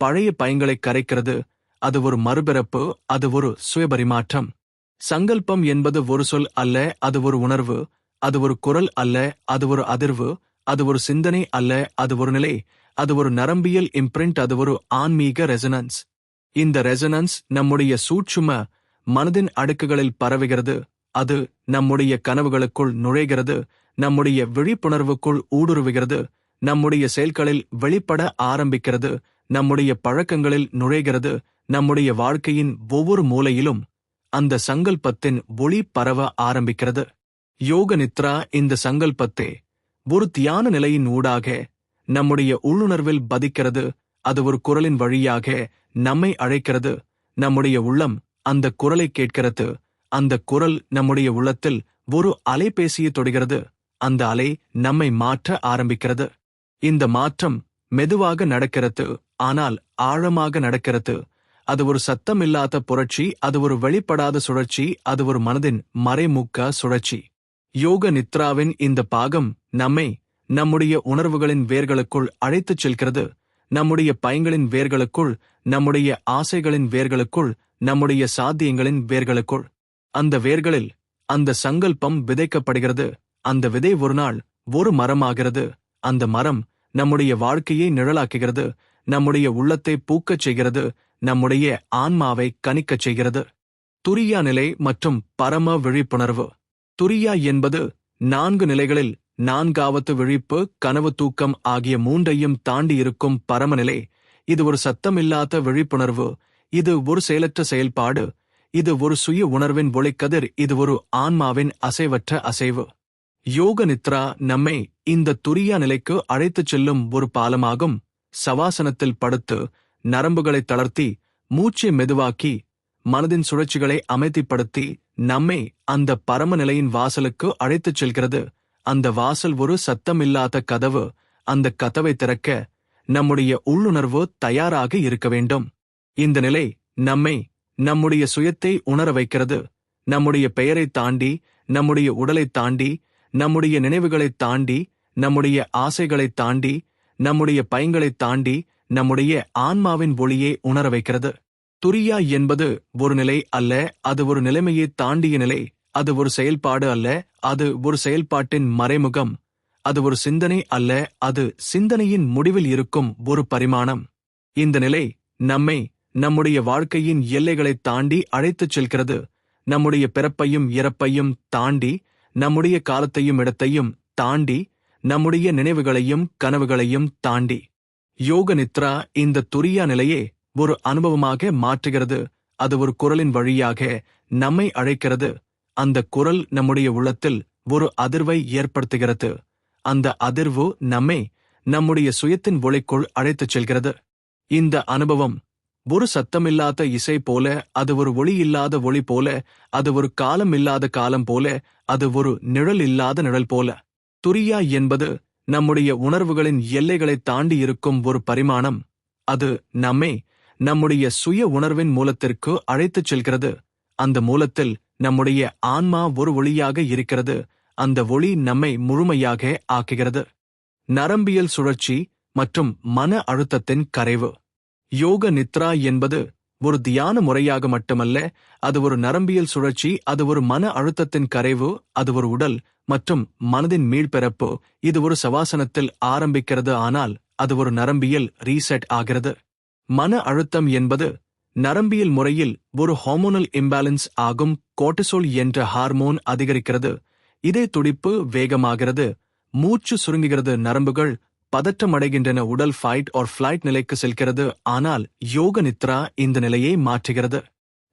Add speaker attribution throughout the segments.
Speaker 1: பழைய பயங்களை கரைக்கிறது. அது ஒரு மறுபிறப்பு, அது ஒரு சுயபரிமாற்றம். சங்கல்பம் என்பது ஒரு சொல் அல்ல, அது ஒரு உணர்வு. அது ஒரு குரல் அல்ல, அது ஒரு அதிர்வு. அது ஒரு சிந்தனை அல்ல, அது ஒரு நிலை. அது ஒரு நரம்பியல் இம்ப்ரிண்ட், அது ஒரு ஆன்மீக ரெசனன்ஸ். இந்த ரெசனன்ஸ் நம்முடைய சூட்சும மனதின் அடுக்குகளில் பரவுகிறது. அது நம்முடைய கனவுகளுக்குள் நுழைகிறது, நம்முடைய விழிப்புணர்வுக்குள் ஊடுருவுகிறது, நம்முடைய செயல்களில் வெளிப்பட ஆரம்பிக்கிறது, நம்முடைய பழக்கங்களில் நுழைகிறது, நம்முடைய வாழ்க்கையின் ஒவ்வொரு மூலையிலும் அந்த சங்கல்பத்தின் ஒளி பரவ ஆரம்பிக்கிறது. யோக நித்ரா இந்த சங்கல்பத்தை ஒரு தியான நிலையின் ஊடாக நம்முடைய உள்ளுணர்வில் பதிக்கிறது. அது ஒரு குரலின் வழியாக நம்மை அழைக்கிறது. நம்முடைய உள்ளம் அந்த குரலை கேட்கிறது. அந்த குரல் நம்முடைய உள்ளத்தில் ஒரு அலைபேசியை தொடுகிறது. அந்த அலை நம்மை மாற்ற ஆரம்பிக்கிறது. இந்த மாற்றம் மெதுவாக நடக்கிறது, ஆனால் ஆழமாக நடக்கிறது. அது ஒரு சத்தமில்லாத புரட்சி, அது ஒரு வெளிப்படாத சுழற்சி, அது ஒரு மனதின் மறைமுக சுழற்சி. யோக நித்ராவின் இந்த பாகம் நம்மை நம்முடைய உணர்வுகளின் வேர்களுக்குள் அழைத்துச் செல்கிறது. நம்முடைய பயங்களின் வேர்களுக்குள், நம்முடைய ஆசைகளின் வேர்களுக்குள், நம்முடைய சாத்தியங்களின் வேர்களுக்குள். அந்த வேர்களில் அந்த சங்கல்பம் விதைக்கப்படுகிறது. அந்த விதை ஒரு நாள் ஒரு மரமாகிறது. அந்த மரம் நம்முடைய வாழ்க்கையை நிழலாக்குகிறது, நம்முடைய உள்ளத்தை பூக்கச் செய்கிறது, நம்முடைய ஆன்மாவை கனிக்கச் செய்கிறது. துரியா நிலை மற்றும் பரம விழிப்புணர்வு. துரியா என்பது 4 நிலைகளில் 4வது விழிப்பு, கனவு, தூக்கம் ஆகிய 3ஐயும் தாண்டி இருக்கும் பரமநிலை. இது ஒரு சத்தமில்லாத விழிப்புணர்வு. இது ஒரு செயலற்ற செயல்பாடு. இது ஒரு சுய உணர்வின் ஒளிக்கதிர். இது ஒரு ஆன்மாவின் அசைவற்ற அசைவு. யோக நித்ரா நம்மை இந்த துரியா நிலைக்கு அழைத்துச் செல்லும் ஒரு பாலமாகும். சவாசனத்தில் படுத்து நரம்புகளை தளர்த்தி, மூச்சை மெதுவாக்கி, மனதின் சுழற்சிகளை அமைதிப்படுத்தி நம்மை அந்த பரமநிலையின் வாசலுக்கு அழைத்துச் செல்கிறது. அந்த வாசல் ஒரு சத்தமில்லாத கதவு. அந்த கதவை திறக்க நம்முடைய உள்ளுணர்வு தயாராக இருக்க வேண்டும். இந்த நிலை நம்மை நம்முடைய சுயத்தை உணர வைக்கிறது. நம்முடைய பெயரைத் தாண்டி, நம்முடைய உடலைத் தாண்டி, நம்முடைய நினைவுகளைத் தாண்டி, நம்முடைய ஆசைகளைத் தாண்டி, நம்முடைய பயங்களைத் தாண்டி, நம்முடைய ஆன்மாவின் ஒளியை உணர வைக்கிறது. துரியா என்பது ஒரு நிலை அல்ல, அது ஒரு நிலைமையை தாண்டிய நிலை. அது ஒரு செயல்பாடு அல்ல, அது ஒரு செயல்பாட்டின் மறைமுகம். அது ஒரு சிந்தனை அல்ல, அது சிந்தனையின் முடிவில் இருக்கும் ஒரு பரிமாணம். இந்த நிலை நம்மை நம்முடைய வாழ்க்கையின் எல்லைகளைத் தாண்டி அழைத்துச் செல்கிறது. நம்முடைய பிறப்பையும் இறப்பையும் தாண்டி, நம்முடைய காலத்தையும் இடத்தையும் தாண்டி, நம்முடைய நினைவுகளையும் கனவுகளையும் தாண்டி. யோக நித்ரா இந்த துரியா நிலையே ஒரு அனுபவமாக மாற்றுகிறது. அது ஒரு குரலின் வழியாக நம்மை அழைக்கிறது. அந்த குரல் நம்முடைய உள்ளத்தில் ஒரு அதிர்வை ஏற்படுத்துகிறது. அந்த அதிர்வு நம்மை நம்முடைய சுயத்தின் ஒளிக்குள் அழைத்துச் செல்கிறது. இந்த அனுபவம் ஒரு சத்தமில்லாத இசை போல, அது ஒரு ஒளி இல்லாத ஒளி போல, அது ஒரு காலம் இல்லாத காலம் போல, அது ஒரு நிழல் இல்லாத நிழல் போல. துரியா என்பது நம்முடைய உணர்வுகளின் எல்லைகளைத் தாண்டி இருக்கும் ஒரு பரிமாணம். அது நம்மை நம்முடைய சுய உணர்வின் மூலத்திற்கு அழைத்துச் செல்கிறது. அந்த மூலத்தில் நம்முடைய ஆன்மா ஒரு ஒளியாக இருக்கிறது. அந்த ஒளி நம்மை முழுமையாக ஆக்குகிறது. நரம்பியல் சுழற்சி மற்றும் மன அழுத்தத்தின் கரைவு. யோக நித்ரா என்பது ஒரு தியான முறையாக மட்டுமல்ல, அது ஒரு நரம்பியல் சுழற்சி, அது ஒரு மன அழுத்தத்தின் கரைவு, அது ஒரு உடல் மற்றும் மனதின் மீள்பிறப்பு. இது ஒரு சவாசனத்தில் ஆரம்பிக்கிறது, ஆனால் அது ஒரு நரம்பியல் ரீசெட் ஆகிறது. மன அழுத்தம் என்பது நரம்பியல் முறையில் ஒரு ஹார்மோனல் இம்பேலன்ஸ் ஆகும். கோர்டிசோல் என்ற ஹார்மோன் அதிகரிக்கிறது. இதய துடிப்பு வேகமாகிறது, மூச்சு சுருங்குகிறது, நரம்புகள் பதற்றமடைகின்றன, உடல் ஃபைட் ஆர் ஃபிளைட் நிலைக்கு செல்கிறது. ஆனால் யோக நித்ரா இந்த நிலையை மாற்றுகிறது.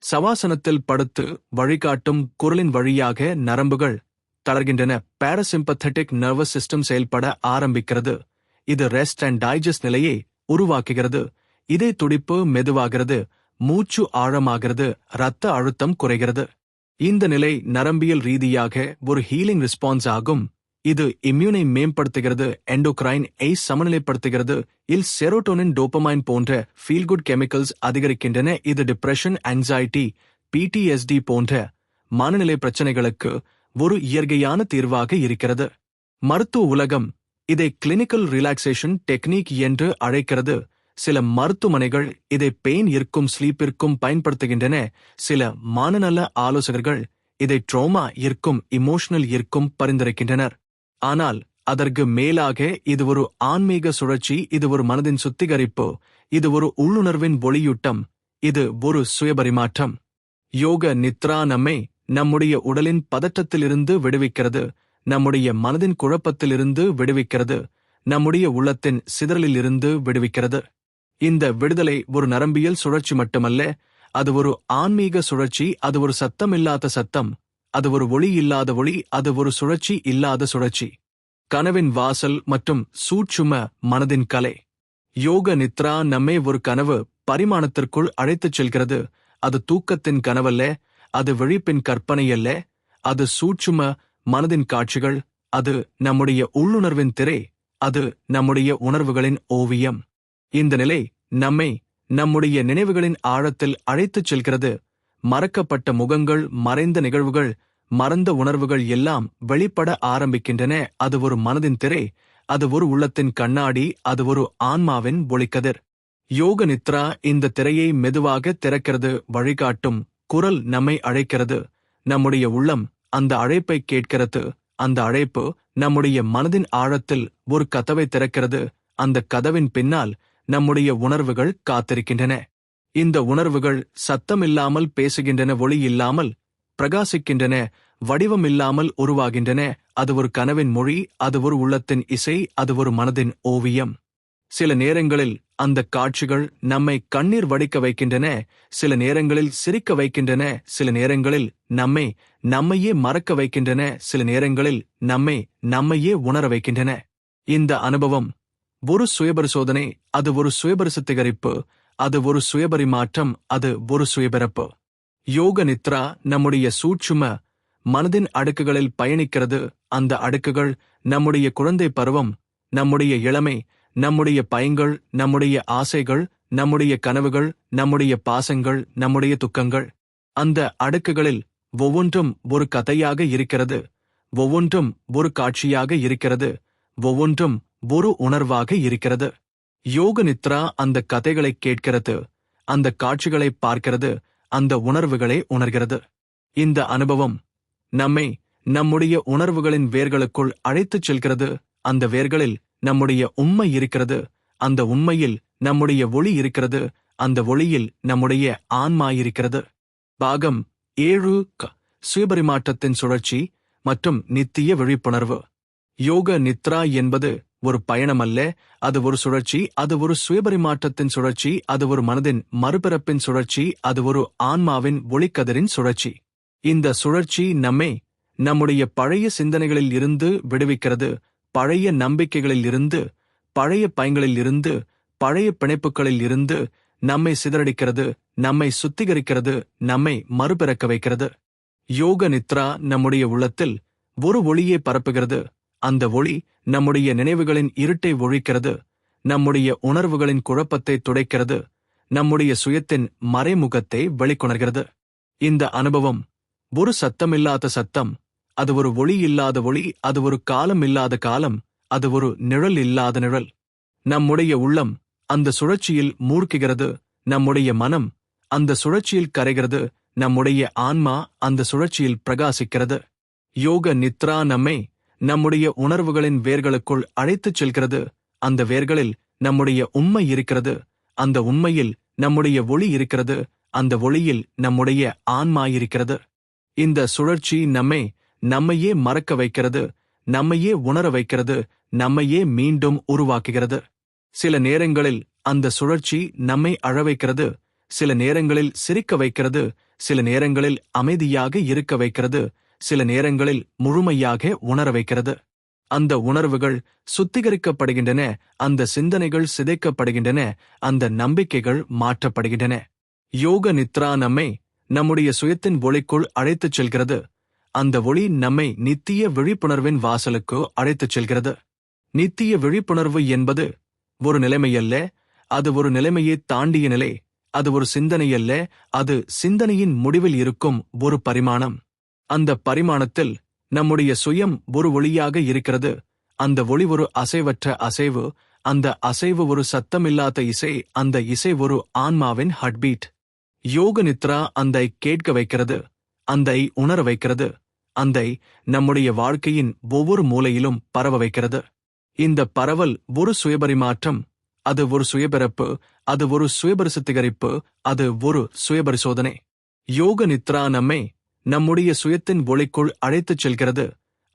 Speaker 1: சவாசனத்தில் படுத்து வழிகாட்டும் குரலின் வழியாக நரம்புகள் தளர்கின்றன. பாராசிம்பத்தட்டிக் நர்வஸ் சிஸ்டம் செயல்பட ஆரம்பிக்கிறது. இது ரெஸ்ட் அண்ட் டைஜஸ்ட் நிலையை உருவாக்குகிறது. இதய துடிப்பு மெதுவாகிறது, மூச்சு ஆழமாகிறது, இரத்த அழுத்தம் குறைகிறது. இந்த நிலை நரம்பியல் ரீதியாக ஒரு ஹீலிங் ரெஸ்பான்ஸ் ஆகும். இது இம்யூனை மேம்படுத்துகிறது, எண்டோக்ரைன் ஐ சமநிலைப்படுத்துகிறது. செரோட்டோனின், டோபமைன் போன்ற ஃபீல்குட் கெமிக்கல்ஸ் அதிகரிக்கின்றன. இது டிப்ரெஷன், ஆங்ஸைட்டி, PTSD போன்ற மனநிலை பிரச்சனைகளுக்கு ஒரு இயற்கையான தீர்வாக இருக்கிறது. மருத்துவ உலகம் இதை கிளினிக்கல் ரிலாக்ஸேஷன் டெக்னிக் என்று அழைக்கிறது. சில மருத்துவமனைகள் இதை பெயின் இருக்கும் ஸ்லீப்பிற்கும் பயன்படுத்துகின்றன. சில மனநல ஆலோசகர்கள் இதை ட்ரோமா இருக்கும் இமோஷனல் இருக்கும் பரிந்துரைக்கின்றனர். ஆனால் அதற்கு மேலாக இது ஒரு ஆன்மீக சுழற்சி, இது ஒரு மனதின் சுத்திகரிப்பு, இது ஒரு உள்ளுணர்வின் ஒளியூட்டம், இது ஒரு சுயபரிமாற்றம். யோக நித்ரா நம்மை நம்முடைய உடலின் பதற்றத்திலிருந்து விடுவிக்கிறது, நம்முடைய மனதின் குழப்பத்திலிருந்து விடுவிக்கிறது, நம்முடைய உள்ளத்தின் சிதறலிலிருந்து விடுவிக்கிறது. இந்த விடுதலை ஒரு நரம்பியல் சுழற்சி மட்டுமல்ல, அது ஒரு ஆன்மீக சுழற்சி, அது ஒரு சத்தமில்லாத சத்தம், அது ஒரு ஒளி இல்லாத ஒளி, அது ஒரு சுழற்சி இல்லாத சுழற்சி. கனவின் வாசல் மற்றும் சூட்சும மனதின் கலை. யோக நித்ரா நம்மை ஒரு கனவு பரிமாணத்திற்குள் அழைத்துச் செல்கிறது. அது தூக்கத்தின் கனவல்ல, அது விழிப்பின் கற்பனையல்ல, அது சூட்சும மனதின் காட்சிகள், அது நம்முடைய உள்ளுணர்வின் திரை, அது நம்முடைய உணர்வுகளின் ஓவியம். இந்த நிலை நம்மை நம்முடைய நினைவுகளின் ஆழத்தில் அழைத்துச் செல்கிறது. மறக்கப்பட்ட முகங்கள், மறைந்த நிகழ்வுகள், மறந்த உணர்வுகள் எல்லாம் வெளிப்பட ஆரம்பிக்கின்றன. அது ஒரு மனதின் திரை, அது ஒரு உள்ளத்தின் கண்ணாடி, அது ஒரு ஆன்மாவின் ஒளிக்கதிர். யோக நித்ரா இந்த திரையை மெதுவாக திறக்கிறது. வழிகாட்டும் குரல் நம்மை அழைக்கிறது. நம்முடைய உள்ளம் அந்த அழைப்பை கேட்கிறது. அந்த அழைப்பு நம்முடைய மனதின் ஆழத்தில் ஒரு கதவை திறக்கிறது. அந்த கதவின் பின்னால் நம்முடைய உணர்வுகள் காத்திருக்கின்றன. இந்த உணர்வுகள் சத்தமில்லாமல் பேசுகின்றன, ஒளி இல்லாமல் பிரகாசிக்கின்றன, வடிவமில்லாமல் உருவாகின்றன. அது ஒரு கனவின் மொழி, அது ஒரு உள்ளத்தின் இசை, அது ஒரு மனதின் ஓவியம். சில நேரங்களில் அந்த காட்சிகள் நம்மை கண்ணீர் வடிக்க வைக்கின்றன, சில நேரங்களில் சிரிக்க வைக்கின்றன, சில நேரங்களில் நம்மையே மறக்க வைக்கின்றன, சில நேரங்களில் நம்மையே உணர வைக்கின்றன. இந்த அனுபவம் ஒரு சுயபரிசோதனை, அது ஒரு சுயபரிசுத்திகரிப்பு, அது ஒரு சுயபரிமாற்றம், அது ஒரு சுயபிறப்பு. யோக நித்ரா நம்முடைய சூட்சும மனதின் அடுக்குகளில் பயணிக்கிறது. அந்த அடுக்குகள் நம்முடைய குழந்தை பருவம், நம்முடைய இளமை, நம்முடைய பயங்கள், நம்முடைய ஆசைகள், நம்முடைய கனவுகள், நம்முடைய பாசங்கள், நம்முடைய துக்கங்கள். அந்த அடுக்குகளில் ஒவ்வொன்றும் ஒரு கதையாக இருக்கிறது, ஒவ்வொன்றும் ஒரு காட்சியாக இருக்கிறது, ஒவ்வொன்றும் ஒரு உணர்வாக இருக்கிறது. யோக நித்ரா அந்த கதைகளை கேட்கிறது, அந்த காட்சிகளை பார்க்கிறது, அந்த உணர்வுகளை உணர்கிறது. இந்த அனுபவம் நம்மை நம்முடைய உணர்வுகளின் வேர்களுக்குள் அழைத்துச் செல்கிறது. அந்த வேர்களில் நம்முடைய உண்மை இருக்கிறது, அந்த உண்மையில் நம்முடைய ஒளி இருக்கிறது, அந்த ஒளியில் நம்முடைய ஆன்மா இருக்கிறது. பாகம் 7 சுயபரிமாற்றத்தின் சுழற்சி மற்றும் நித்திய விழிப்புணர்வு. யோக நித்ரா என்பது ஒரு பயணமல்ல, அது ஒரு சுழற்சி, அது ஒரு சுயபரிமாற்றத்தின் சுழற்சி, அது ஒரு மனதின் மறுபிறப்பின் சுழற்சி, அது ஒரு ஆன்மாவின் ஒளிக்கதிரின் சுழற்சி. இந்த சுழற்சி நம்மை நம்முடைய பழைய சிந்தனைகளில் இருந்து விடுவிக்கிறது, பழைய நம்பிக்கைகளில் இருந்து, பழைய பயங்களில் இருந்து, பழைய பிணைப்புகளில் இருந்து நம்மை சிதறடிக்கிறது, நம்மை சுத்திகரிக்கிறது, நம்மை மறுபிறக்க வைக்கிறது. யோக நித்ரா நம்முடைய உள்ளத்தில் ஒரு ஒளியை பரப்புகிறது. அந்த ஒளி நம்முடைய நினைவுகளின் இருட்டை ஒழிக்கிறது, நம்முடைய உணர்வுகளின் குழப்பத்தை துடைக்கிறது, நம்முடைய சுயத்தின் மறைமுகத்தை வெளிக்கொணர்கிறது. இந்த அனுபவம் ஒரு சத்தமில்லாத சத்தம், அது ஒரு ஒளி இல்லாத ஒளி, அது ஒரு காலம் இல்லாத காலம், அது ஒரு நிழல் இல்லாத நிழல். நம்முடைய உள்ளம் அந்த சுழற்சியில் மூழ்குகிறது, நம்முடைய மனம் அந்த சுழற்சியில் கரைகிறது, நம்முடைய ஆன்மா அந்த சுழற்சியில் பிரகாசிக்கிறது. யோக நித்ரா நம்மை நம்முடைய உணர்வுகளின் வேர்களுக்குள் அழைத்துச் செல்கிறது. அந்த வேர்களில் நம்முடைய உண்மை இருக்கிறது, அந்த உண்மையில் நம்முடைய ஒளி இருக்கிறது, அந்த ஒளியில் நம்முடைய ஆன்மா இருக்கிறது. இந்த சுழற்சி நம்மையே மறக்க வைக்கிறது, நம்மையே உணர வைக்கிறது, நம்மையே மீண்டும் உருவாக்குகிறது. சில நேரங்களில் அந்த சுழற்சி நம்மை அழ வைக்கிறது, சில நேரங்களில் சிரிக்க வைக்கிறது, சில நேரங்களில் அமைதியாக இருக்க வைக்கிறது, சில நேரங்களில் முழுமையாக உணர வைக்கிறது. அந்த உணர்வுகள் சுத்திகரிக்கப்படுகின்றன, அந்த சிந்தனைகள் சிதைக்கப்படுகின்றன, அந்த நம்பிக்கைகள் மாற்றப்படுகின்றன. யோக நித்ரா நம்மை நம்முடைய சுயத்தின் ஒளிக்குள் அழைத்துச் செல்கிறது. அந்த ஒளி நம்மை நித்திய விழிப்புணர்வின் வாசலுக்கு அழைத்துச் செல்கிறது. நித்திய விழிப்புணர்வு என்பது ஒரு நிலைமையல்ல, அது ஒரு நிலைமையை தாண்டிய நிலை. அது ஒரு சிந்தனையல்ல, அது சிந்தனையின் முடிவில் இருக்கும் ஒரு பரிமாணம். அந்த பரிமாணத்தில் நம்முடைய சுயம் ஒரு ஒளியாக இருக்கிறது. அந்த ஒளி ஒரு அசைவற்ற அசைவு, அந்த அசைவு ஒரு சத்தமில்லாத இசை, அந்த இசை ஒரு ஆன்மாவின் ஹட்பீட். யோக நித்ரா அந்தை கேட்க வைக்கிறது, அந்தை உணர வைக்கிறது, அந்தை நம்முடைய வாழ்க்கையின் ஒவ்வொரு மூலையிலும் பரவ வைக்கிறது. இந்த பரவல் ஒரு சுயபரிமாற்றம், அது ஒரு சுயபிறப்பு, அது ஒரு சுயபரிசுத்திகரிப்பு, அது ஒரு சுயபரிசோதனை. யோக நித்ரா நம்மை நம்முடைய சுயத்தின் ஒளிக்குள் அழைத்துச் செல்கிறது.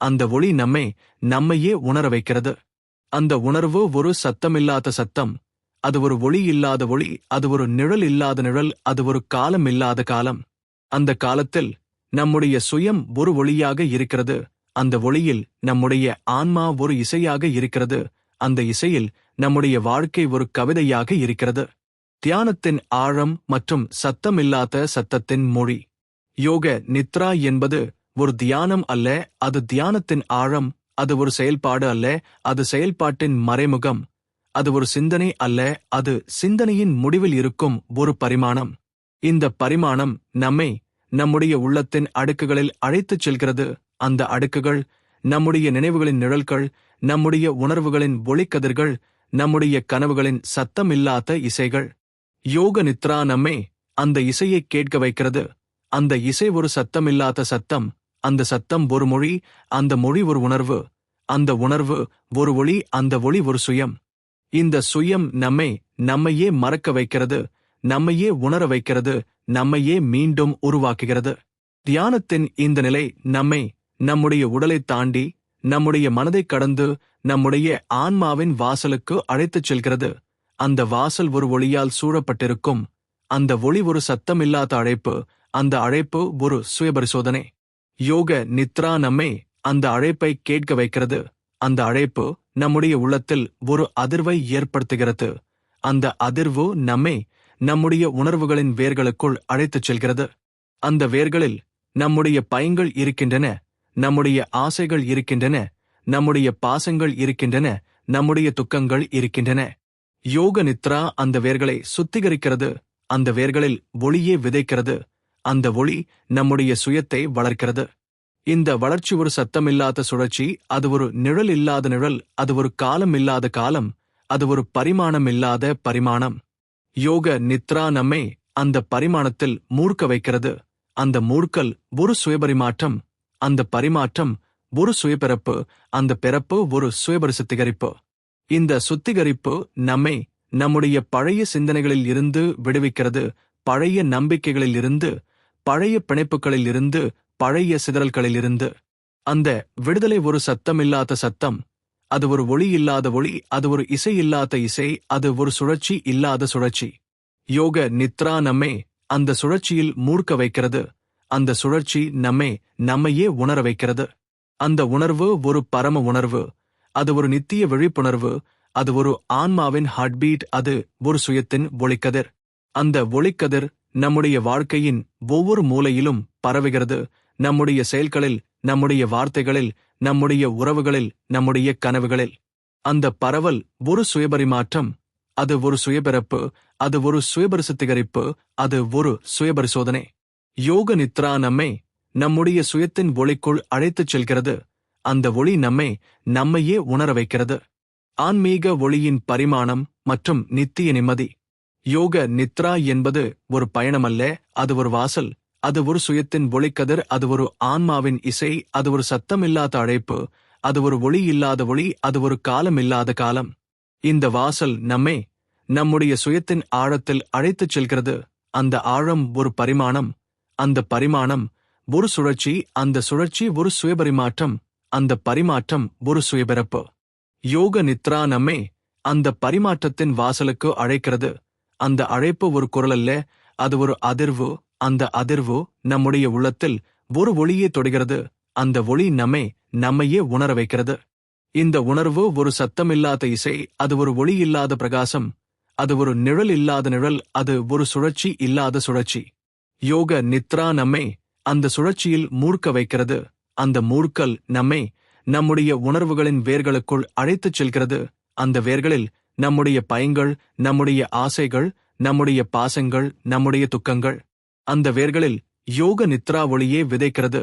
Speaker 1: அந்த ஒளி நம்மையே உணர வைக்கிறது. அந்த உணர்வு ஒரு சத்தமில்லாத சத்தம், அது ஒரு ஒளி இல்லாத ஒளி, அது ஒரு நிழல் இல்லாத நிழல், அது ஒரு காலம் இல்லாத காலம். அந்த காலத்தில் நம்முடைய சுயம் ஒரு ஒளியாக இருக்கிறது. அந்த ஒளியில் நம்முடைய ஆன்மா ஒரு இசையாக இருக்கிறது. அந்த இசையில் நம்முடைய வாழ்க்கை ஒரு கவிதையாக இருக்கிறது. தியானத்தின் ஆழம் மற்றும் சத்தமில்லாத சத்தத்தின் மொழி. யோக நித்ரா என்பது ஒரு தியானம் அல்ல, அது தியானத்தின் ஆழம். அது ஒரு செயல்பாடு அல்ல, அது செயல்பாட்டின் மறைமுகம். அது ஒரு சிந்தனை அல்ல, அது சிந்தனையின் முடிவில் இருக்கும் ஒரு பரிமாணம். இந்த பரிமாணம் நம்மை நம்முடைய உள்ளத்தின் அடுக்குகளில் அழைத்துச் செல்கிறது. அந்த அடுக்குகள் நம்முடைய நினைவுகளின் நிழல்கள், நம்முடைய உணர்வுகளின் ஒளிக்கதிர்கள், நம்முடைய கனவுகளின் சத்தமில்லாத இசைகள். யோக நித்ரா நம்மை அந்த இசையை கேட்க வைக்கிறது. அந்த இசை ஒரு சத்தமில்லாத சத்தம், அந்த சத்தம் ஒரு மொழி, அந்த மொழி ஒரு உணர்வு, அந்த உணர்வு ஒரு ஒளி, அந்த ஒளி ஒரு சுயம். இந்த சுயம் நம்மையே மறக்க வைக்கிறது, நம்மையே உணர வைக்கிறது, நம்மையே மீண்டும் உருவாக்குகிறது. தியானத்தின் இந்த நிலை நம்மை நம்முடைய உடலை தாண்டி, நம்முடைய மனதை கடந்து, நம்முடைய ஆன்மாவின் வாசலுக்கு அழைத்துச் செல்கிறது. அந்த வாசல் ஒரு ஒளியால் சூழப்பட்டிருக்கும். அந்த ஒளி ஒரு சத்தமில்லாத அழைப்பு, அந்த அழைப்பு ஒரு சுயபரிசோதனை. யோக நித்ரா நம்மை அந்த அழைப்பை கேட்க வைக்கிறது. அந்த அழைப்பு நம்முடைய உள்ளத்தில் ஒரு அதிர்வை ஏற்படுத்துகிறது. அந்த அதிர்வு நம்முடைய உணர்வுகளின் வேர்களுக்குள் அழைத்துச் செல்கிறது. அந்த வேர்களில் நம்முடைய பயங்கள் இருக்கின்றன, நம்முடைய ஆசைகள் இருக்கின்றன, நம்முடைய பாசங்கள் இருக்கின்றன, நம்முடைய துக்கங்கள் இருக்கின்றன. யோக நித்ரா அந்த வேர்களை சுத்திகரிக்கிறது. அந்த வேர்களில் ஒளியே விதைக்கிறது. அந்த ஒளி நம்முடைய சுயத்தை வளர்க்கிறது. இந்த வளர்ச்சி ஒரு சத்தமில்லாத சுழற்சி, அது ஒரு நிழல் இல்லாத நிழல், அது ஒரு காலம் இல்லாத காலம், அது ஒரு பரிமாணம் இல்லாத பரிமாணம். யோக நித்ரா நம்மை அந்த பரிமாணத்தில் மூழ்க வைக்கிறது. அந்த மூழ்கல் ஒரு சுயபரிமாற்றம், அந்த பரிமாற்றம் ஒரு சுயபிறப்பு, அந்த பிறப்பு ஒரு சுயபரிசுத்திகரிப்பு. இந்த சுத்திகரிப்பு நம்மை நம்முடைய பழைய சிந்தனைகளில் இருந்து விடுவிக்கிறது, பழைய நம்பிக்கைகளில் இருந்து, பழைய பிணைப்புகளில் இருந்து, பழைய சிதறல்களிலிருந்து. அந்த விடுதலை ஒரு சத்தமில்லாத சத்தம், அது ஒரு ஒளி இல்லாத ஒளி, அது ஒரு இசை இல்லாத இசை, அது ஒரு சுழற்சி இல்லாத சுழற்சி. யோக நித்ரா நம்மை அந்த சுழற்சியில் மூழ்க வைக்கிறது. அந்த சுழற்சி நம்மையே உணர வைக்கிறது. அந்த உணர்வு ஒரு பரம உணர்வு, அது ஒரு நித்திய விழிப்புணர்வு, அது ஒரு ஆன்மாவின் ஹார்ட்பீட், அது ஒரு சுயத்தின் ஒளிக்கதிர். அந்த ஒளிக்கதிர் நம்முடைய வாழ்க்கையின் ஒவ்வொரு மூலையிலும் பரவுகிறது. நம்முடைய செயல்களில், நம்முடைய வார்த்தைகளில், நம்முடைய உறவுகளில், நம்முடைய கனவுகளில். அந்த பரவல் ஒரு சுயபரிமாற்றம், அது ஒரு சுயபிறப்பு, அது ஒரு சுயபரிசுத்திகரிப்பு, அது ஒரு சுயபரிசோதனை. யோக நித்ரா நம்முடைய சுயத்தின் ஒளிக்குள் அழைத்துச் செல்கிறது. அந்த ஒளி நம்மையே உணர வைக்கிறது. ஆன்மீக ஒளியின் பரிமாணம் மற்றும் நித்திய நிம்மதி. யோக நித்ரா என்பது ஒரு பயணமல்ல, அது ஒரு வாசல், அது ஒரு சுயத்தின் ஒளிக்கதிர், அது ஒரு ஆன்மாவின் இசை, அது ஒரு சத்தமில்லாத அழைப்பு, அது ஒரு ஒளி இல்லாத ஒளி, அது ஒரு காலம் இல்லாத காலம். இந்த வாசல் நம்முடைய சுயத்தின் ஆழத்தில் அழைத்துச் செல்கிறது. அந்த ஆழம் ஒரு பரிமாணம், அந்த பரிமாணம் ஒரு சுழற்சி, அந்த சுழற்சி ஒரு சுயபரிமாற்றம், அந்த பரிமாற்றம் ஒரு சுயபிறப்பு. யோக நித்ரா அந்த பரிமாற்றத்தின் வாசலுக்கு அழைக்கிறது. அந்த அழைப்பு ஒரு குரல் அல்ல, அது ஒரு அதிர்வு. அந்த அதிர்வு நம்முடைய உள்ளத்தில் ஒரு ஒளியை தொடுகிறது. அந்த ஒளி நம்மையே உணர வைக்கிறது. இந்த உணர்வு ஒரு சத்தமில்லாத இசை, அது ஒரு ஒளி இல்லாத பிரகாசம், அது ஒரு நிழல் இல்லாத நிழல், அது ஒரு சுழற்சி இல்லாத சுழற்சி. யோக நித்ரா அந்த சுழற்சியில் மூழ்க வைக்கிறது. அந்த மூழ்கல் நம்முடைய உணர்வுகளின் வேர்களுக்குள் அழைத்துச் செல்கிறது. அந்த வேர்களில் நம்முடைய பயங்கள், நம்முடைய ஆசைகள், நம்முடைய பாசங்கள், நம்முடைய துக்கங்கள். அந்த வேர்களில் யோக நித்ரா ஒளியே விதைக்கிறது.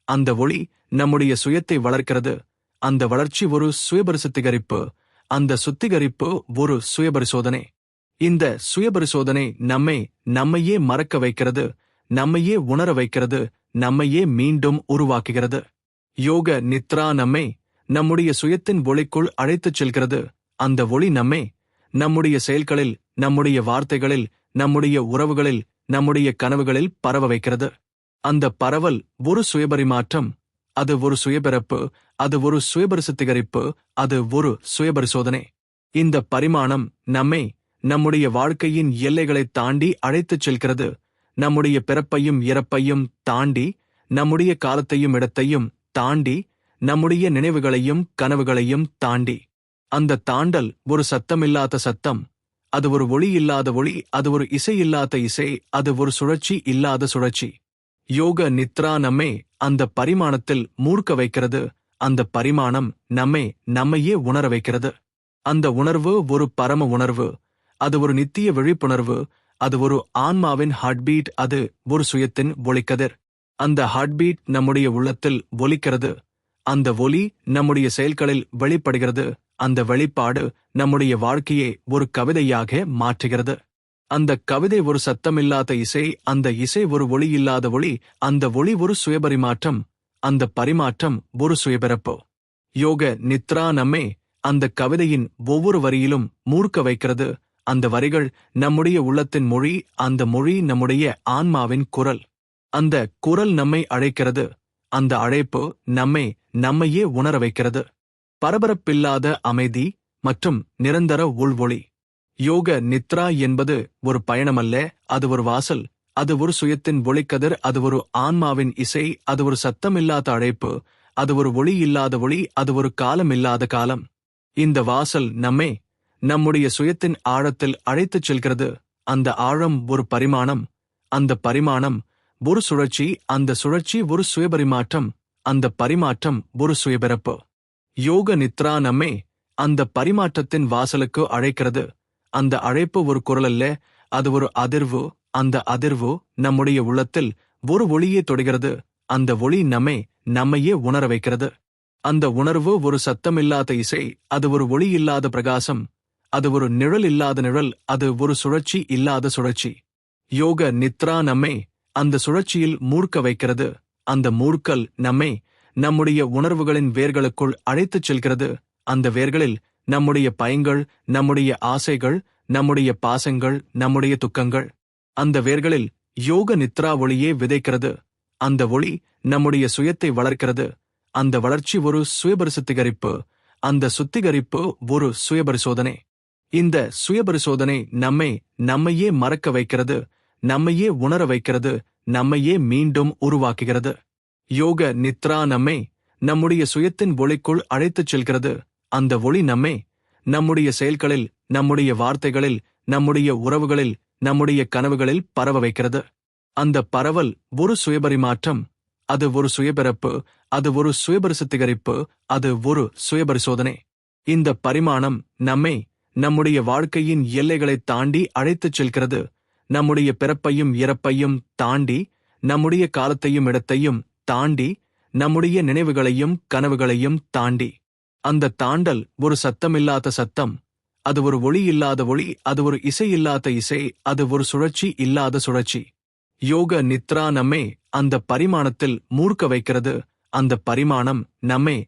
Speaker 1: அந்த ஒளி நம்முடைய சுயத்தை வளர்க்கிறது. அந்த வளர்ச்சி ஒரு சுயபரிசுத்திகரிப்பு, அந்த சுத்திகரிப்பு ஒரு சுயபரிசோதனை. இந்த சுயபரிசோதனை நம்மையே மறக்க வைக்கிறது, நம்மையே உணர வைக்கிறது, நம்மையே மீண்டும் உருவாக்குகிறது. யோக நித்ரா நம்முடைய சுயத்தின் ஒளிக்குள் அழைத்துச் செல்கிறது. அந்த ஒளி நம்முடைய செயல்களில், நம்முடைய வார்த்தைகளில், நம்முடைய உறவுகளில், நம்முடைய கனவுகளில் பரவ வைக்கிறது. அந்த பரவல் ஒரு சுயபரிமாற்றம், அது ஒரு சுயபிறப்பு, அது ஒரு சுயபரிசுத்திகரிப்பு, அது ஒரு சுயபரிசோதனை. இந்த பரிமாணம் நம்முடைய வாழ்க்கையின் எல்லைகளைத் தாண்டி அழைத்துச் செல்கிறது. நம்முடைய பிறப்பையும் இறப்பையும் தாண்டி, நம்முடைய காலத்தையும் இடத்தையும் தாண்டி, நம்முடைய நினைவுகளையும் கனவுகளையும் தாண்டி. அந்த தாண்டல் ஒரு சத்தமில்லாத சத்தம், அது ஒரு ஒளி இல்லாத ஒளி, அது ஒரு இசை இல்லாத இசை, அது ஒரு சுழற்சி இல்லாத சுழற்சி. யோக நித்ரா அந்த பரிமாணத்தில் மூழ்க வைக்கிறது. அந்த பரிமாணம் நம்மையே உணர வைக்கிறது. அந்த உணர்வு ஒரு பரம உணர்வு, அது ஒரு நித்திய விழிப்புணர்வு, அது ஒரு ஆன்மாவின் ஹார்ட்பீட், அது ஒரு சுயத்தின் ஒளிக்கதிர். அந்த ஹார்ட்பீட் நம்முடைய உள்ளத்தில் ஒலிக்கிறது. அந்த ஒலி நம்முடைய செயல்களில் வெளிப்படுகிறது. அந்த வெளிப்பாடு நம்முடைய வாழ்க்கையை ஒரு கவிதையாக மாற்றுகிறது. அந்த கவிதை ஒரு சத்தமில்லாத இசை, அந்த இசை ஒரு ஒளி இல்லாத ஒளி, அந்த ஒளி ஒரு சுயபரிமாற்றம், அந்த பரிமாற்றம் ஒரு சுயபிறப்பு. யோக நித்ரா அந்த கவிதையின் ஒவ்வொரு வரியிலும் மூர்க்க வைக்கிறது. அந்த வரிகள் நம்முடைய உள்ளத்தின் மொழி, அந்த மொழி நம்முடைய ஆன்மாவின் குரல். அந்த குரல் நம்மை அழைக்கிறது. அந்த அழைப்பு நம்மையே உணர வைக்கிறது. பரபரப்பில்லாத அமைதி மற்றும் நிரந்தர உள்வொளி. யோக நித்ரா என்பது ஒரு பயணமல்ல, அது ஒரு வாசல், அது ஒரு சுயத்தின் ஒளிக்கதிர், அது ஒரு ஆன்மாவின் இசை, அது ஒரு சத்தமில்லாத அழைப்பு, அது ஒரு ஒளி இல்லாத ஒளி, அது ஒரு காலமில்லாத காலம். இந்த வாசல் நம்முடைய சுயத்தின் ஆழத்தில் அழைத்துச் செல்கிறது. அந்த ஆழம் ஒரு பரிமாணம், அந்த பரிமாணம் ஒரு சுழற்சி, அந்த சுழற்சி ஒரு சுயபரிமாற்றம், அந்த பரிமாற்றம் ஒரு சுயபிறப்பு. யோக நித்ரா அந்த பரிமாற்றத்தின் வாசலுக்கு அழைக்கிறது. அந்த அழைப்பு ஒரு குரலல்ல, அது ஒரு அதிர்வு. அந்த அதிர்வு நம்முடைய உள்ளத்தில் ஒரு ஒளியை தொடுகிறது. அந்த ஒளி நம்மையே உணர வைக்கிறது. அந்த உணர்வு ஒரு சத்தமில்லாத இசை, அது ஒரு ஒளி இல்லாத பிரகாசம், அது ஒரு நிழல் இல்லாத நிழல், அது ஒரு சுழற்சி இல்லாத சுழற்சி. யோக நித்ரா அந்த சுழற்சியில் மூர்க்க வைக்கிறது. அந்த மூர்க்கல் நம்முடைய உணர்வுகளின் வேர்களுக்குள் அழைத்துச் செல்கிறது. அந்த வேர்களில் நம்முடைய பயங்கள், நம்முடைய ஆசைகள், நம்முடைய பாசங்கள், நம்முடைய துக்கங்கள். அந்த வேர்களில் யோக நித்ரா ஒளியே விதைக்கிறது. அந்த ஒளி நம்முடைய சுயத்தை வளர்க்கிறது. அந்த வளர்ச்சி ஒரு சுயபரிசுத்திகரிப்பு, அந்த சுத்திகரிப்பு ஒரு சுயபரிசோதனை. இந்த சுயபரிசோதனை நம்மையே மறக்க வைக்கிறது, நம்மையே உணர வைக்கிறது, நம்மையே மீண்டும் உருவாக்குகிறது. யோக நித்ரா நம்முடைய சுயத்தின் ஒளிக்குள் அழைத்துச் செல்கிறது. அந்த ஒளி நம்முடைய செயல்களில், நம்முடைய வார்த்தைகளில், நம்முடைய உறவுகளில், நம்முடைய கனவுகளில் பரவ வைக்கிறது. அந்த பரவல் ஒரு சுயபரிமாற்றம், அது ஒரு சுயபிறப்பு, அது ஒரு சுயபரிசுத்திகரிப்பு, அது ஒரு சுயபரிசோதனை. இந்த பரிமாணம் நம்முடைய வாழ்க்கையின் எல்லைகளைத் தாண்டி அழைத்துச் செல்கிறது. நம்முடைய பிறப்பையும் இறப்பையும் தாண்டி, நம்முடைய காலத்தையும் இடத்தையும் தாண்டி, நம்முடைய நினைவுகளையும் கனவுகளையும் தாண்டி. அந்த தாண்டல் ஒரு சத்தமில்லாத சத்தம், அது ஒரு ஒளி இல்லாத ஒளி, அது ஒரு இசை இல்லாத இசை, அது ஒரு சுழற்சி இல்லாத சுழற்சி. யோக நித்ரா அந்த பரிமாணத்தில் மூர்க்க வைக்கிறது. அந்த பரிமாணம்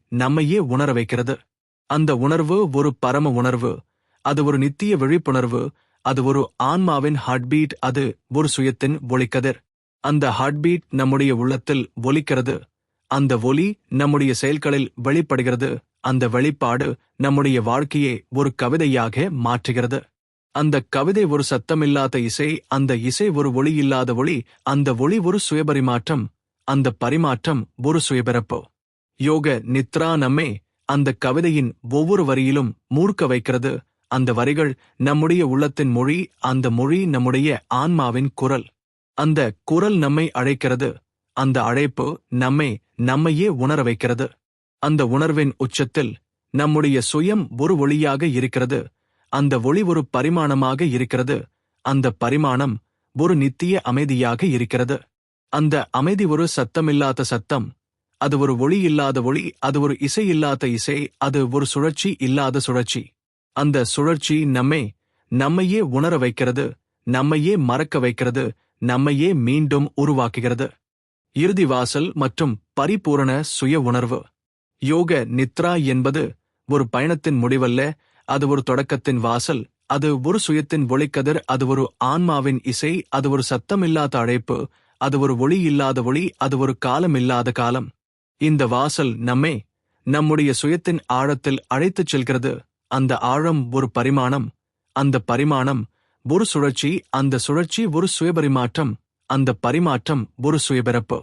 Speaker 1: நம்மையே உணர வைக்கிறது. அந்த உணர்வு ஒரு பரம உணர்வு, அது ஒரு நித்திய விழிப்புணர்வு, அது ஒரு ஆன்மாவின் ஹார்ட்பீட், அது ஒரு சுயத்தின் ஒளிக்கதிர். அந்த ஹார்ட்பீட் நம்முடைய உள்ளத்தில் ஒலிக்கிறது. அந்த ஒலி நம்முடைய செயல்களில் வெளிப்படுகிறது. அந்த வெளிப்பாடு நம்முடைய வாழ்க்கையை ஒரு கவிதையாக மாற்றுகிறது. அந்த கவிதை ஒரு சத்தமில்லாத இசை, அந்த இசை ஒரு ஒளி இல்லாத ஒளி, அந்த ஒளி ஒரு சுயபரிமாற்றம், அந்த பரிமாற்றம் ஒரு சுயபிறப்பு. யோக நித்ரா அந்த கவிதையின் ஒவ்வொரு வரியிலும் மூர்க்க வைக்கிறது. அந்த வரிகள் நம்முடைய உள்ளத்தின் மொழி, அந்த மொழி நம்முடைய ஆன்மாவின் குரல். அந்த குரல் நம்மை அழைக்கிறது. அந்த அழைப்பு நம்மையே உணர வைக்கிறது. அந்த உணர்வின் உச்சத்தில் நம்முடைய சுயம் ஒரு ஒளியாக இருக்கிறது. அந்த ஒளி ஒரு பரிமாணமாக இருக்கிறது. அந்த பரிமாணம் ஒரு நித்திய அமைதியாக இருக்கிறது. அந்த அமைதி ஒரு சத்தமில்லாத சத்தம், அது ஒரு ஒளி இல்லாத ஒளி, அது ஒரு இசை இல்லாத இசை, அது ஒரு சுழற்சி இல்லாத சுழற்சி. அந்த சுழற்சி நம்மையே உணர வைக்கிறது, நம்மையே மறக்க வைக்கிறது, நம்மையே மீண்டும் உருவாக்குகிறது. இறுதி வாசல் மற்றும் பரிபூரண சுய உணர்வு. யோக நித்ரா என்பது ஒரு பயணத்தின் முடிவல்ல, அது ஒரு தொடக்கத்தின் வாசல், அது ஒரு சுயத்தின் ஒளிக்கதிர், அது ஒரு ஆன்மாவின் இசை, அது ஒரு சத்தமில்லாத அழைப்பு, அது ஒரு ஒளி இல்லாத ஒளி, அது ஒரு காலம் இல்லாத காலம். இந்த வாசல் நம்முடைய சுயத்தின் ஆழத்தில் அழைத்துச் செல்கிறது. அந்த ஆழம் ஒரு பரிமாணம், அந்த பரிமாணம் ஒரு சுழற்சி, அந்த சுழற்சி ஒரு சுயபரிமாற்றம், அந்த பரிமாற்றம் ஒரு சுயபிறப்பு.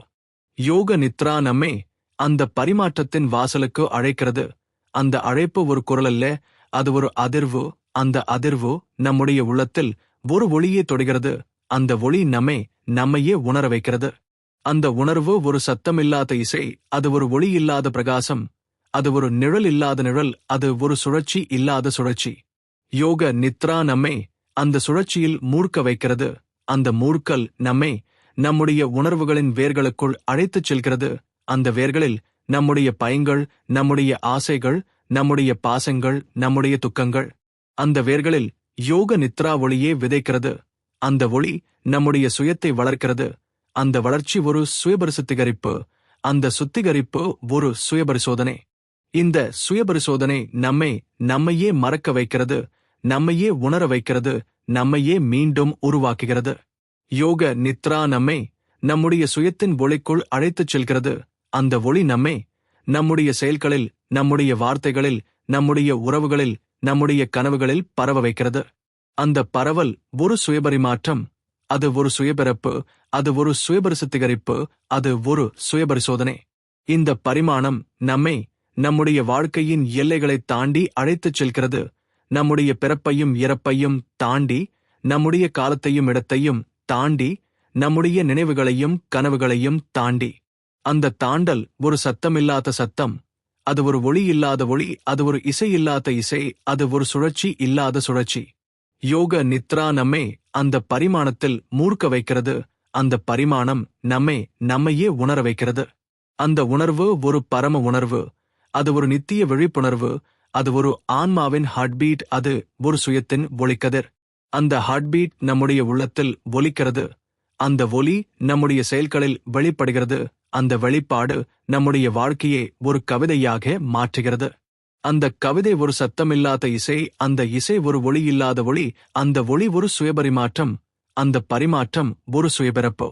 Speaker 1: யோக நித்ரா அந்த பரிமாற்றத்தின் வாசலுக்கு அழைக்கிறது. அந்த அழைப்பு ஒரு குரலல்ல, அது ஒரு அதிர்வு. அந்த அதிர்வு நம்முடைய உள்ளத்தில் ஒரு ஒளியை தொடுகிறது. அந்த ஒளி நம்மையே உணர வைக்கிறது. அந்த உணர்வு ஒரு சத்தமில்லாத இசை, அது ஒரு ஒளி இல்லாத பிரகாசம், அது ஒரு நிழல் இல்லாத நிழல், அது ஒரு சுழற்சி இல்லாத சுழற்சி. யோக நித்ரா அந்த சுழற்சியில் மூழ்க வைக்கிறது. அந்த மூழ்கல் நம்முடைய உணர்வுகளின் வேர்களுக்குள் அழைத்துச் செல்கிறது. அந்த வேர்களில் நம்முடைய பயங்கள், நம்முடைய ஆசைகள், நம்முடைய பாசங்கள், நம்முடைய துக்கங்கள். அந்த வேர்களில் யோக நித்ரா ஒளியே விதைக்கிறது. அந்த ஒளி நம்முடைய சுயத்தை வளர்க்கிறது. அந்த வளர்ச்சி ஒரு சுயபரிசுத்திகரிப்பு, அந்த சுத்திகரிப்பு ஒரு சுயபரிசோதனை. இந்த சுயபரிசோதனை நம்மையே மறக்க வைக்கிறது, நம்மையே உணர வைக்கிறது, நம்மையே மீண்டும் உருவாக்குகிறது. யோக நித்ரா நம்முடைய சுயத்தின் ஒளிக்குள் அழைத்துச் செல்கிறது. அந்த ஒளி நம்முடைய செயல்களில், நம்முடைய வார்த்தைகளில், நம்முடைய உறவுகளில், நம்முடைய கனவுகளில் பரவ வைக்கிறது. அந்த பரவல் ஒரு சுயபரிமாற்றம், அது ஒரு சுயபிறப்பு, அது ஒரு சுயபரிசுத்திகரிப்பு, அது ஒரு சுயபரிசோதனை. இந்த பரிமாணம் நம்முடைய வாழ்க்கையின் எல்லைகளைத் தாண்டி அழைத்துச் செல்கிறது. நம்முடைய பிறப்பையும் இறப்பையும் தாண்டி, நம்முடைய காலத்தையும் இடத்தையும் தாண்டி, நம்முடைய நினைவுகளையும் கனவுகளையும் தாண்டி. அந்த தாண்டல் ஒரு சத்தமில்லாத சத்தம், அது ஒரு ஒளி இல்லாத ஒளி, அது ஒரு இசை இல்லாத இசை, அது ஒரு சுழற்சி இல்லாத சுழற்சி. யோக நித்ரா அந்த பரிமாணத்தில் மூழ்க வைக்கிறது. அந்த பரிமாணம் நம்மையே உணர வைக்கிறது. அந்த உணர்வு ஒரு பரம உணர்வு, அது ஒரு நித்திய விழிப்புணர்வு, அது ஒரு ஆன்மாவின் ஹார்ட்பீட், அது ஒரு சுயத்தின் ஒளிக்கதிர். அந்த ஹார்ட்பீட் நம்முடைய உள்ளத்தில் ஒலிக்கிறது. அந்த ஒலி நம்முடைய செயல்களில் வெளிப்படுகிறது. அந்த வெளிப்பாடு நம்முடைய வாழ்க்கையை ஒரு கவிதையாக மாற்றுகிறது. அந்த கவிதை ஒரு சத்தமில்லாத இசை, அந்த இசை ஒரு ஒளி இல்லாத ஒளி, அந்த ஒளி ஒரு சுயபரிமாற்றம், அந்த பரிமாற்றம் ஒரு சுயபிறப்பு.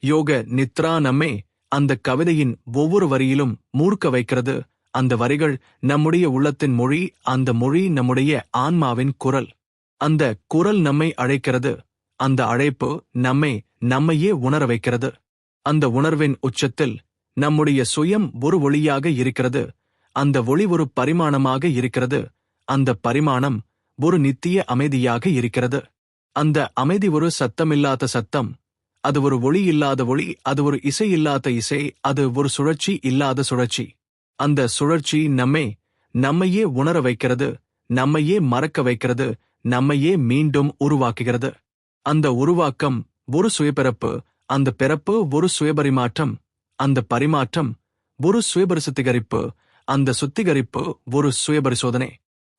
Speaker 1: யோக நித்ரா அந்த கவிதையின் ஒவ்வொரு வரியிலும் மூழ்க வைக்கிறது. அந்த வரிகள் நம்முடைய உள்ளத்தின் மொழி, அந்த மொழி நம்முடைய ஆன்மாவின் குரல். அந்த குரல் நம்மை அழைக்கிறது. அந்த அழைப்பு நம்மையே உணர வைக்கிறது. அந்த உணர்வின் உச்சத்தில் நம்முடைய சுயம் ஒரு ஒளியாக இருக்கிறது. அந்த ஒளி ஒரு பரிமாணமாக இருக்கிறது. அந்த பரிமாணம் ஒரு நித்திய அமைதியாக இருக்கிறது. அந்த அமைதி ஒரு சத்தமில்லாத சத்தம், அது ஒரு ஒளி இல்லாத ஒளி, அது ஒரு இசை இல்லாத இசை, அது ஒரு சுழற்சி இல்லாத சுழற்சி. அந்த சுழற்சி நம்மையே உணர வைக்கிறது, நம்மையே மறக்க வைக்கிறது, நம்மையே மீண்டும் உருவாக்குகிறது. அந்த உருவாக்கம் ஒரு சுயபிறப்பு, அந்த பிறப்பு ஒரு சுயபரிமாற்றம், அந்த பரிமாற்றம் ஒரு சுயபரிசுத்திகரிப்பு, அந்த சுத்திகரிப்பு ஒரு சுயபரிசோதனை.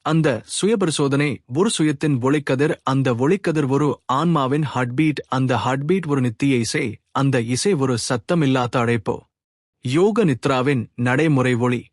Speaker 1: அந்த சுயபரிசோதனை ஒரு சுயத்தின் ஒளிக்கதிர், அந்த ஒளிக்கதிர் ஒரு ஆன்மாவின் ஹார்ட்பீட், அந்த ஹார்ட்பீட் ஒரு நித்திய இசை, அந்த இசை ஒரு சத்தமில்லாத அழைப்பு. யோக நித்ராவின் நடைமுறை ஒளி.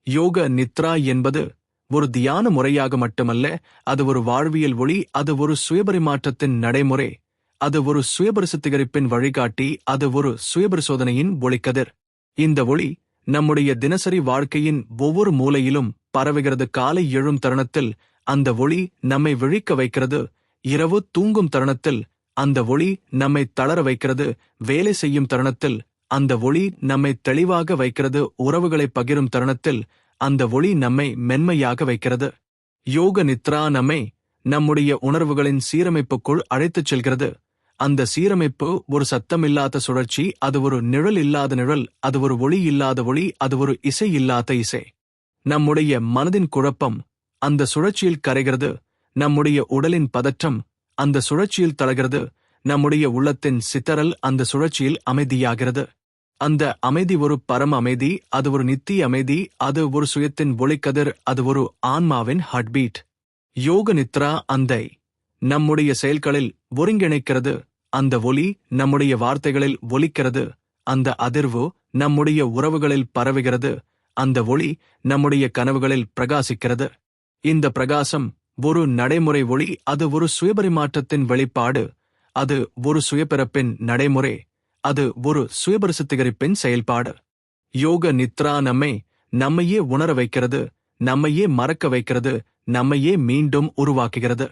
Speaker 1: யோக நித்ரா என்பது ஒரு தியான முறையாக மட்டுமல்ல, அது ஒரு வாழ்வியல் ஒளி, அது ஒரு சுயபரிமாற்றத்தின் நடைமுறை, அது ஒரு சுயபரிசுத்திகரிப்பின் வழிகாட்டி, அது ஒரு சுயபரிசோதனையின் ஒளிக்கதிர். இந்த ஒளி நம்முடைய தினசரி வாழ்க்கையின் ஒவ்வொரு மூலையிலும் பரவுகிறது. காலை எழும் தருணத்தில் அந்த ஒளி நம்மை விழிக்க வைக்கிறது. இரவு தூங்கும் தருணத்தில் அந்த ஒளி நம்மை தளர வைக்கிறது. வேலை செய்யும் தருணத்தில் அந்த ஒளி நம்மை தெளிவாக வைக்கிறது. உறவுகளை பகிரும் தருணத்தில் அந்த ஒளி நம்மை மென்மையாக வைக்கிறது. யோக நித்ரா நம்முடைய உணர்வுகளின் சீரமைப்புக்குள் அழைத்துச் செல்கிறது. அந்த சீரமைப்பு ஒரு சத்தமில்லாத சுழற்சி, அது ஒரு நிழல் இல்லாத நிழல், அது ஒரு ஒளி இல்லாத ஒளி, அது ஒரு இசை இல்லாத இசை. நம்முடைய மனதின் குழப்பம் அந்த சுழற்சியில் கரைகிறது. நம்முடைய உடலின் பதற்றம் அந்த சுழற்சியில் தளர்கிறது. நம்முடைய உள்ளத்தின் சித்தரல் அந்த சுழற்சியில் அமைதியாகிறது. அந்த அமைதி ஒரு பரம அமைதி, அது ஒரு நித்திய அமைதி, அது ஒரு சுயத்தின் ஒளிக்கதிர், அது ஒரு ஆன்மாவின் ஹார்ட்பீட். யோக நித்ரா அந்தை நம்முடைய செயல்களில் ஒருங்கிணைக்கிறது. அந்த ஒலி நம்முடைய வார்த்தைகளில் ஒலிக்கிறது. அந்த அதிர்வு நம்முடைய உறவுகளில் பரவுகிறது. அந்த ஒளி நம்முடைய கனவுகளில் பிரகாசிக்கிறது. இந்த பிரகாசம் ஒரு நடைமுறை ஒளி. அது ஒரு சுயபரிமாற்றத்தின் வெளிப்பாடு. அது ஒரு சுயபிறப்பின் நடைமுறை. அது ஒரு சுயபரிசுத்திகரிப்பின் செயல்பாடு. யோக நித்ரா நம்மையே உணர வைக்கிறது, நம்மையே மறக்க வைக்கிறது, நம்மையே மீண்டும் உருவாக்குகிறது.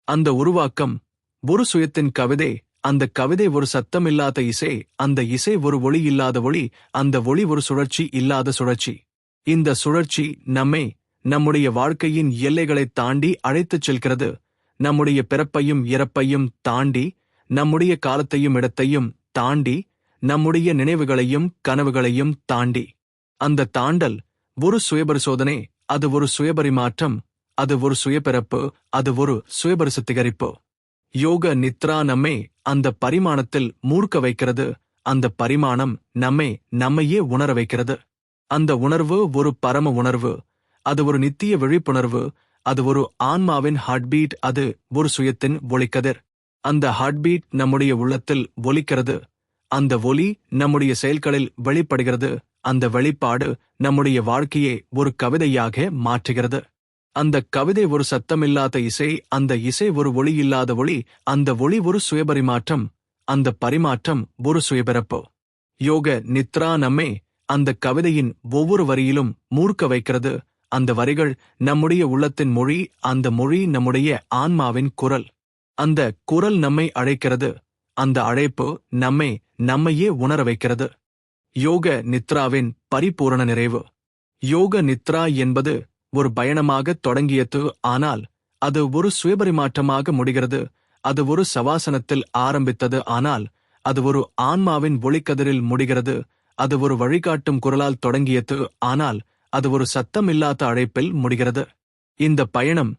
Speaker 1: அந்த உருவாக்கம் ஒரு சுயத்தின் கவிதை. அந்த கவிதை ஒரு சத்தமில்லாத இசை. அந்த இசை ஒரு ஒளி இல்லாத ஒளி. அந்த ஒளி ஒரு சுழற்சி இல்லாத சுழற்சி. இந்த சுழற்சி நம்முடைய வாழ்க்கையின் எல்லைகளைத் தாண்டி அழைத்துச் செல்கிறது. நம்முடைய பிறப்பையும் இறப்பையும் தாண்டி, நம்முடைய காலத்தையும் இடத்தையும் தாண்டி, நம்முடைய நினைவுகளையும் கனவுகளையும் தாண்டி. அந்த தாண்டல் ஒரு சுயபரிசோதனை. அது ஒரு சுயபரிமாற்றம். அது ஒரு சுயபிறப்பு. அது ஒரு சுயபரிசுத்திகரிப்பு. யோக நித்ரா அந்த பரிமாணத்தில் மூழ்க வைக்கிறது. அந்த பரிமாணம் நம்மையே உணர வைக்கிறது. அந்த உணர்வு ஒரு பரம உணர்வு. அது ஒரு நித்திய விழிப்புணர்வு. அது ஒரு ஆன்மாவின் ஹார்ட்பீட். அது ஒரு சுயத்தின் ஒலிக்கதிர். அந்த ஹார்ட்பீட் நம்முடைய உள்ளத்தில் ஒலிக்கிறது. அந்த ஒலி நம்முடைய செயல்களில் வெளிப்படுகிறது. அந்த வெளிப்பாடு நம்முடைய வாழ்க்கையை ஒரு கவிதையாக மாற்றுகிறது. அந்த கவிதை ஒரு சத்தமில்லாத இசை. அந்த இசை ஒரு ஒளி இல்லாத ஒளி. அந்த ஒளி ஒரு சுயபரிமாற்றம். அந்த பரிமாற்றம் ஒரு சுயபிறப்பு. யோக நித்ரா அந்த கவிதையின் ஒவ்வொரு வரியிலும் மூர்க்க வைக்கிறது. அந்த வரிகள் நம்முடைய உள்ளத்தின் மொழி. அந்த மொழி நம்முடைய ஆன்மாவின் குரல். அந்த குரல் நம்மை அழைக்கிறது. அந்த அழைப்பு நம்மையே உணர வைக்கிறது. யோக நித்ராவின் பரிபூரண நிறைவு. யோக நித்ரா என்பது ஒரு பயணமாக தொடங்கியது. ஆனால் அது ஒரு சுயபரிமாற்றமாக முடிகிறது. அது ஒரு சவாசனத்தில் ஆரம்பித்தது. ஆனால் அது ஒரு ஆன்மாவின் ஒளிக்கதிரில் முடிகிறது. அது ஒரு வழிகாட்டும் குரலால் தொடங்கியது. ஆனால் அது ஒரு சத்தமில்லாத அழைப்பில் முடிகிறது. இந்த பயணம்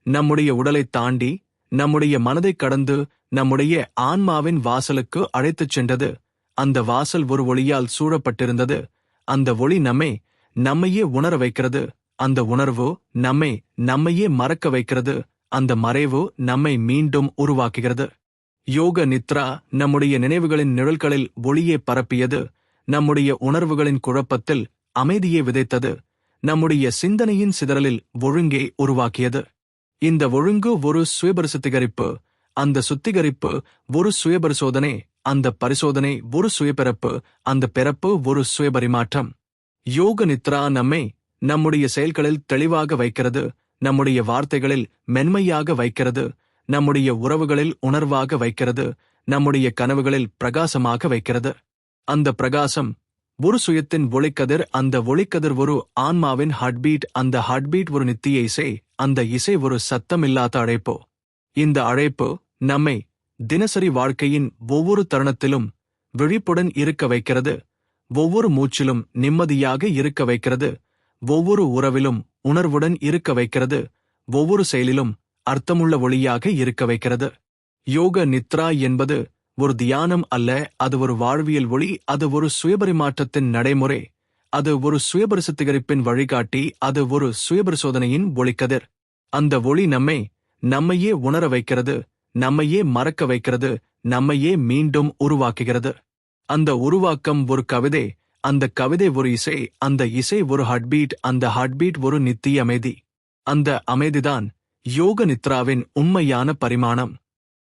Speaker 1: நம்முடைய உடலைத் தாண்டி, நம்முடைய மனதைக் கடந்து, நம்முடைய ஆன்மாவின் வாசலுக்கு அழைத்துச் சென்றது. அந்த வாசல் ஒரு ஒளியால் சூழப்பட்டிருந்தது. அந்த ஒளி நம்மையே உணர வைக்கிறது. அந்த உணர்வு நம்மையே மறக்க வைக்கிறது. அந்த மறைவு நம்மை மீண்டும் உருவாக்குகிறது. யோக நித்ரா நம்முடைய நினைவுகளின் நிழல்களில் ஒளியே பரப்பியது. நம்முடைய உணர்வுகளின் குழப்பத்தில் அமைதியை விதைத்தது. நம்முடைய சிந்தனையின் சிதறலில் ஒழுங்கை உருவாக்கியது. இந்த ஒழுங்கு ஒரு சுயபரிசுத்திகரிப்பு. அந்த சுத்திகரிப்பு ஒரு சுயபரிசோதனை. அந்த பரிசோதனை ஒரு சுயபிறப்பு. அந்த பிறப்பு ஒரு சுயபரிமாற்றம். யோக நித்ரா நம்முடைய செயல்களில் தெளிவாக வைக்கிறது. நம்முடைய வார்த்தைகளில் மென்மையாக வைக்கிறது. நம்முடைய உறவுகளில் உணர்வாக வைக்கிறது. நம்முடைய கனவுகளில் பிரகாசமாக வைக்கிறது. அந்த பிரகாசம் ஒரு சுயத்தின் ஒளிக்கதிர். அந்த ஒளிக்கதிர் ஒரு ஆன்மாவின் ஹார்ட்பீட். அந்த ஹார்ட்பீட் ஒரு நித்திய இசை. அந்த இசை ஒரு சத்தமில்லாத அழைப்பு. இந்த அழைப்பு நம்மை தினசரி வாழ்க்கையின் ஒவ்வொரு தருணத்திலும் விழிப்புடன் இருக்க வைக்கிறது. ஒவ்வொரு மூச்சிலும் நிம்மதியாக இருக்க வைக்கிறது. ஒவ்வொரு உறவிலும் உணர்வுடன் இருக்க வைக்கிறது. ஒவ்வொரு செயலிலும் அர்த்தமுள்ள ஒளியாக இருக்க வைக்கிறது. யோக நித்ரா என்பது ஒரு தியானம் அல்ல. அது ஒரு வாழ்வியல் ஒளி. அது ஒரு சுயபரிமாற்றத்தின் நடைமுறை. அது ஒரு சுயபரிசுத்திகரிப்பின் வழிகாட்டி. அது ஒரு சுயபரிசோதனையின் ஒளிக்கதிர். அந்த ஒளி நம்மையே உணர வைக்கிறது. நம்மையே மறக்க வைக்கிறது. நம்மையே மீண்டும் உருவாக்குகிறது. அந்த உருவாக்கம் ஒரு கவிதை. அந்த கவிதை ஒரு இசை. அந்த இசை ஒரு ஹார்ட்பீட். அந்த ஹார்ட்பீட் ஒரு நித்திய அமைதி. அந்த அமைதிதான் யோக நித்ராவின் உண்மையான பரிமாணம்.